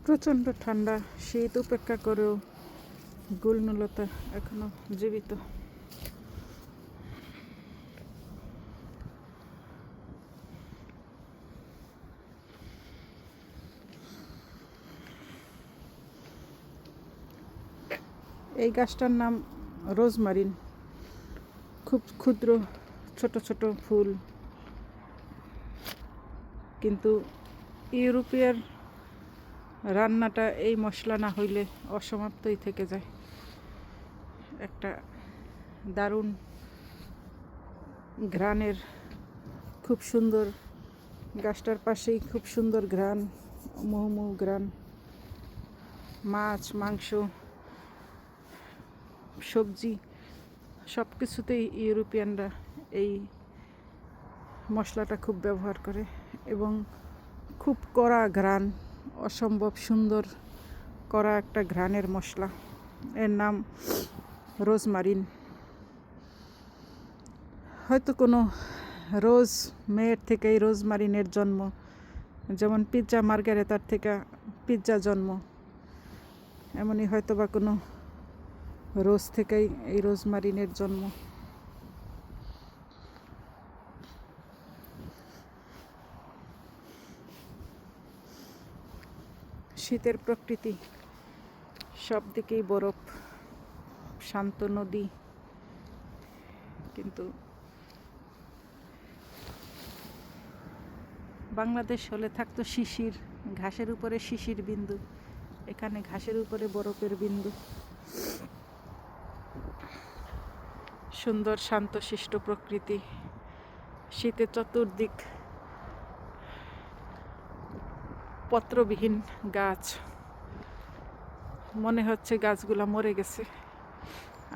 প্রচণ্ড ঠান্ডা, শীত উপেক্ষা করেও গুলনলতা এখনো জীবিত। এই গাছটার নাম রোজমারিন। খুব ক্ষুদ্র ছোট ছোট ফুল, কিন্তু ইউরোপের রান্নাটা এই মশলা না হইলে অসমাপ্তই থেকে যায়। একটা দারুণ ঘ্রাণের, খুব সুন্দর, গাছটার পাশেই খুব সুন্দর ঘ্রাণ, মুহু ঘ্রাণ। মাছ, মাংস, সবজি সব কিছুতেই ইউরোপিয়ানরা এই মশলাটা খুব ব্যবহার করে এবং খুব কড়া ঘ্রাণ, অসম্ভব সুন্দর কড়া একটা ঘ্রাণের মশলা। এর নাম রোজমারিন। হয়তো কোনো রোজ মেয়ের থেকেই রোজমারিনের জন্ম, যেমন পিৎজা মার্গারেতার থেকে পিৎজা জন্ম, এমনই হয়তো বা কোনো রোজ থেকেই এই রোজমারিনের জন্ম। শীতের প্রকৃতি, সব দিকেই বরফ, শান্ত নদী, কিন্তু বাংলাদেশ হলে থাকতো শিশির, ঘাসের উপরে শিশির বিন্দু, এখানে ঘাসের উপরে বরফের বিন্দু। সুন্দর শান্তশিষ্ট প্রকৃতি, শীতে চতুর্দিক পত্রবিহীন গাছ, মনে হচ্ছে গাছগুলা মরে গেছে,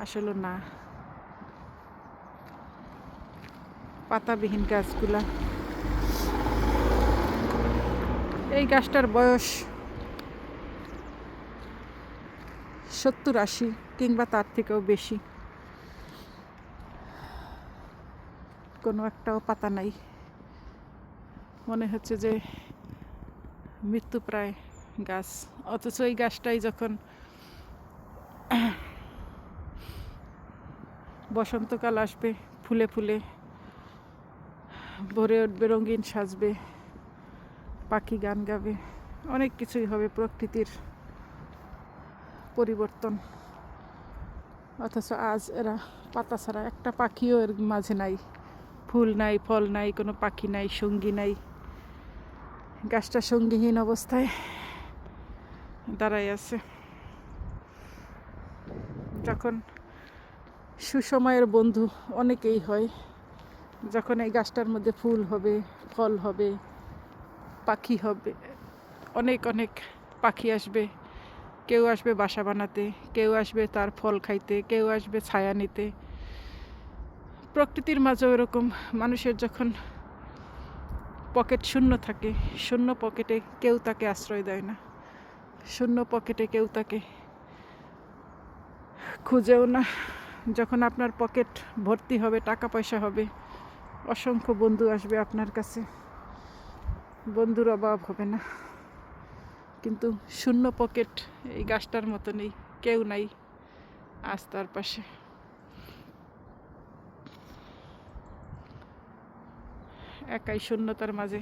আসলে না, পাতাবিহীন গাছগুলা। এই গাছটার বয়স 70-80 কিংবা তার থেকেও বেশি। কোনো একটাও পাতা নাই, মনে হচ্ছে যে মৃত্যুপ্রায় গাছ। অথচ এই গাছটাই যখন বসন্তকাল আসবে, ফুলে ফুলে ভরে উঠবে, রঙিন সাজবে, পাখি গান গাবে, অনেক কিছুই হবে, প্রকৃতির পরিবর্তন। অথচ আজ এরা পাতা ছাড়া একটা পাখিও এর মাঝে নাই, ফুল নাই, ফল নাই, কোনো পাখি নাই, সঙ্গী নাই। গাছটা সঙ্গীহীন অবস্থায় দাঁড়াই আছে। যখন সুসময়ের বন্ধু অনেকেই হয়, যখন এই গাছটার মধ্যে ফুল হবে, ফল হবে, পাখি হবে, অনেক অনেক পাখি আসবে, কেউ আসবে বাসা বানাতে, কেউ আসবে তার ফল খাইতে, কেউ আসবে ছায়া নিতে। প্রকৃতির মাঝে এরকম মানুষের যখন পকেট শূন্য থাকে, শূন্য পকেটে কেউ তাকে আশ্রয় দেয় না, শূন্য পকেটে কেউ তাকে খুঁজেও না। যখন আপনার পকেট ভর্তি হবে, টাকা পয়সা হবে, অসংখ্য বন্ধু আসবে আপনার কাছে, বন্ধুর অভাব হবে না। কিন্তু শূন্য পকেট এই গাছটার মতো নেই, কেউ নাই আজ তার পাশে। একাই শূন্যতার মাঝে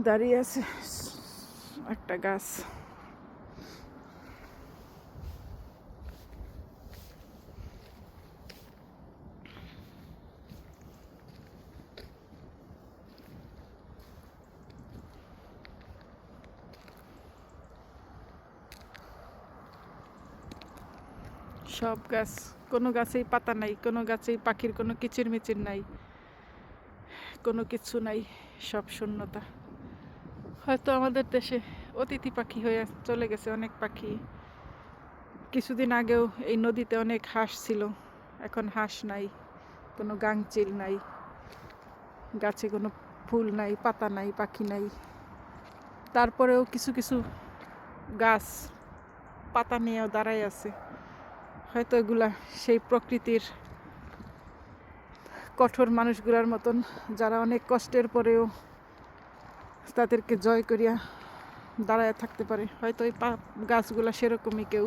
দাঁড়িয়ে আছে একটা গাছ। সব গাছ, কোনো গাছেই পাতা নাই, কোনো গাছেই পাখির কোনো কিচিরমিচির নাই, কোনো কিছু নাই, সব শূন্যতা। হয়তো আমাদের দেশে অতিথি পাখি হয়ে চলে গেছে অনেক পাখি। কিছুদিন আগেও এই নদীতে অনেক হাঁস ছিল, এখন হাঁস নাই, কোনো গাংচিল নাই, গাছে কোনো ফুল নাই, পাতা নাই, পাখি নাই। তারপরেও কিছু কিছু গাছ পাতা নিয়েও দাঁড়ায় আছে। হয়তো এগুলা সেই প্রকৃতির কঠোর মানুষগুলার মতন, যারা অনেক কষ্টের পরেও তাদেরকে জয় করিয়া দাঁড়ায় থাকতে পারে, হয়তো ওই গাছগুলা সেরকমই কেউ